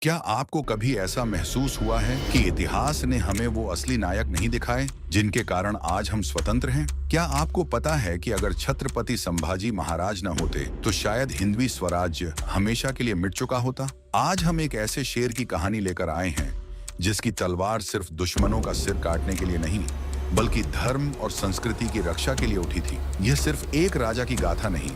क्या आपको कभी ऐसा महसूस हुआ है कि इतिहास ने हमें वो असली नायक नहीं दिखाए जिनके कारण आज हम स्वतंत्र हैं? क्या आपको पता है कि अगर छत्रपति संभाजी महाराज न होते तो शायद हिंदवी स्वराज्य हमेशा के लिए मिट चुका होता? आज हम एक ऐसे शेर की कहानी लेकर आए हैं जिसकी तलवार सिर्फ दुश्मनों का सिर काटने के लिए नहीं बल्कि धर्म और संस्कृति की रक्षा के लिए उठी थी। यह सिर्फ एक राजा की गाथा नहीं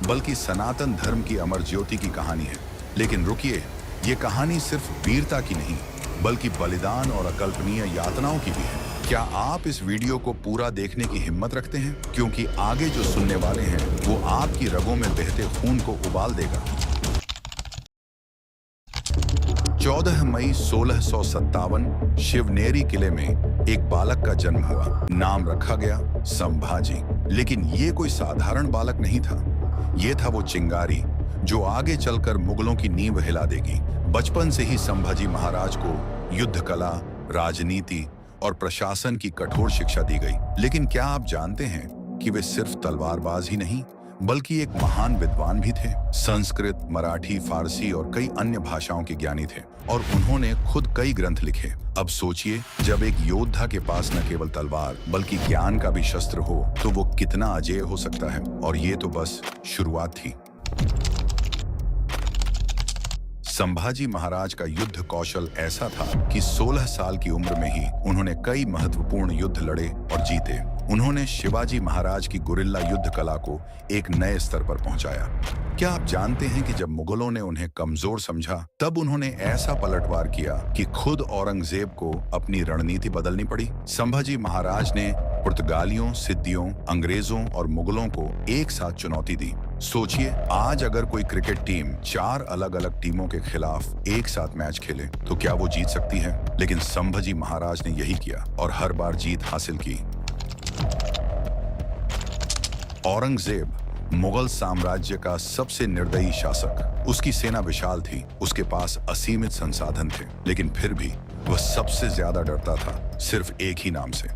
बल्कि सनातन धर्म की अमर ज्योति की कहानी है। लेकिन रुकिए, ये कहानी सिर्फ वीरता की नहीं बल्कि बलिदान और अकल्पनीय यातनाओं की भी है। क्या आप इस वीडियो को पूरा देखने की हिम्मत रखते हैं? क्योंकि आगे जो सुनने वाले हैं वो आपकी रगों में बहते खून को उबाल देगा। 14 मई 1657 शिवनेरी किले में एक बालक का जन्म हुआ। नाम रखा गया संभाजी। लेकिन ये कोई साधारण बालक नहीं था। ये था वो चिंगारी जो आगे चलकर मुगलों की नींव हिला देगी। बचपन से ही संभाजी महाराज को युद्ध कला, राजनीति और प्रशासन की कठोर शिक्षा दी गई। लेकिन क्या आप जानते हैं कि वे सिर्फ तलवारबाज ही नहीं बल्कि एक महान विद्वान भी थे। संस्कृत, मराठी, फारसी और कई अन्य भाषाओं के ज्ञानी थे और उन्होंने खुद कई ग्रंथ लिखे। अब सोचिए, जब एक योद्धा के पास न केवल तलवार बल्कि ज्ञान का भी शस्त्र हो तो वो कितना अजेय हो सकता है। और ये तो बस शुरुआत थी। संभाजी महाराज का युद्ध कौशल ऐसा था कि 16 साल की उम्र में ही उन्होंने कई महत्वपूर्ण युद्ध लड़े और जीते। उन्होंने शिवाजी महाराज की गुरिल्ला युद्ध कला को एक नए स्तर पर पहुंचाया। क्या आप जानते हैं कि जब मुगलों ने उन्हें कमजोर समझा तब उन्होंने ऐसा पलटवार किया कि खुद औरंगजेब को अपनी रणनीति बदलनी पड़ी। संभाजी महाराज ने पुर्तगालियों, सिद्दियों, अंग्रेजों और मुगलों को एक साथ चुनौती दी। सोचिए, आज अगर कोई क्रिकेट टीम 4 अलग-अलग टीमों के खिलाफ एक साथ मैच खेले तो क्या वो जीत सकती है? लेकिन संभाजी महाराज ने यही किया और हर बार जीत हासिल की। औरंगजेब मुगल साम्राज्य का सबसे निर्दयी शासक। उसकी सेना विशाल थी, उसके पास असीमित संसाधन थे, लेकिन फिर भी वह सबसे ज्यादा डरता था सिर्फ एक ही नाम से,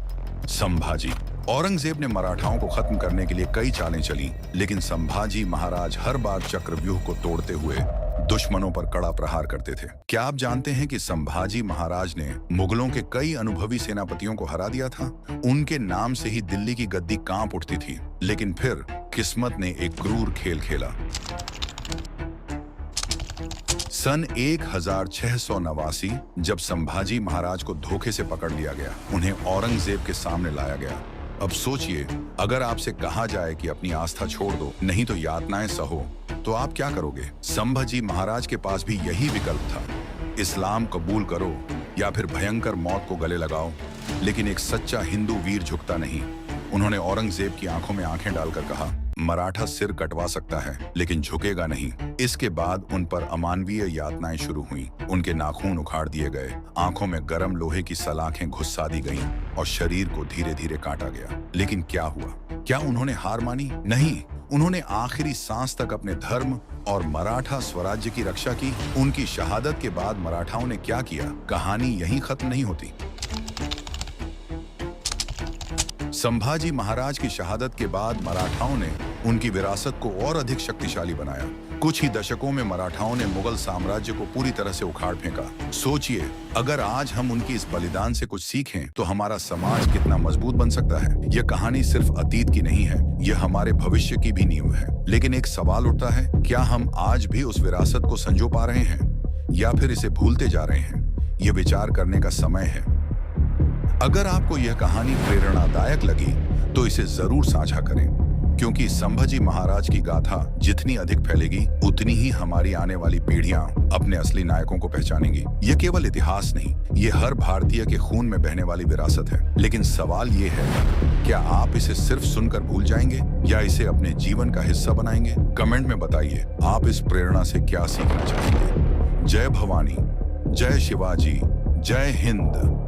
संभाजी। औरंगजेब ने मराठाओं को खत्म करने के लिए कई चालें चली, लेकिन संभाजी महाराज हर बार चक्रव्यूह को तोड़ते हुए दुश्मनों पर कड़ा प्रहार करते थे। क्या आप जानते हैं कि संभाजी महाराज ने मुगलों के कई अनुभवी सेनापतियों को हरा दिया था? उनके नाम से ही दिल्ली की गद्दी कांप उठती थी। लेकिन फिर किस्मत ने एक क्रूर खेल खेला। सन 1689 जब संभाजी महाराज को धोखे से पकड़ लिया गया, उन्हें औरंगजेब के सामने लाया गया। अब सोचिए, अगर आपसे कहा जाए कि अपनी आस्था छोड़ दो, नहीं तो यातनाएं सहो, तो आप क्या करोगे? संभाजी महाराज के पास भी यही विकल्प था, इस्लाम कबूल करो या फिर भयंकर मौत को गले लगाओ। लेकिन एक सच्चा हिंदू वीर झुकता नहीं। उन्होंने औरंगजेब की आंखों में आंखें डालकर कहा, मराठा सिर कटवा सकता है लेकिन झुकेगा नहीं। इसके बाद उन पर अमानवीय यातनाएं शुरू हुई। उनके नाखून उखाड़ दिए गए, आंखों में गर्म लोहे की सलाखें घुसा दी गईं और शरीर को धीरे धीरे काटा गया। लेकिन क्या हुआ? क्या उन्होंने हार मानी? नहीं, उन्होंने आखिरी सांस तक अपने धर्म और मराठा स्वराज्य की रक्षा की। उनकी शहादत के बाद मराठाओं ने क्या किया, कहानी यहीं खत्म नहीं होती। संभाजी महाराज की शहादत के बाद मराठाओं ने उनकी विरासत को और अधिक शक्तिशाली बनाया। कुछ ही दशकों में मराठाओं ने मुगल साम्राज्य को पूरी तरह से उखाड़ फेंका। सोचिए, अगर आज हम उनकी इस बलिदान से कुछ सीखें तो हमारा समाज कितना मजबूत बन सकता है। यह कहानी सिर्फ अतीत की नहीं है, यह हमारे भविष्य की भी नींव है। लेकिन एक सवाल उठता है, क्या हम आज भी उस विरासत को संजो पा रहे हैं या फिर इसे भूलते जा रहे हैं? यह विचार करने का समय है। अगर आपको यह कहानी प्रेरणादायक लगी तो इसे जरूर साझा करें, क्योंकि संभाजी महाराज की गाथा जितनी अधिक फैलेगी उतनी ही हमारी आने वाली पीढ़ियां अपने असली नायकों को पहचानेंगी। यह केवल इतिहास नहीं, यह हर भारतीय के खून में बहने वाली विरासत है। लेकिन सवाल यह है, क्या आप इसे सिर्फ सुनकर भूल जाएंगे या इसे अपने जीवन का हिस्सा बनाएंगे? कमेंट में बताइए, आप इस प्रेरणा से क्या सीखना चाहेंगे। जय भवानी, जय शिवाजी, जय हिंद।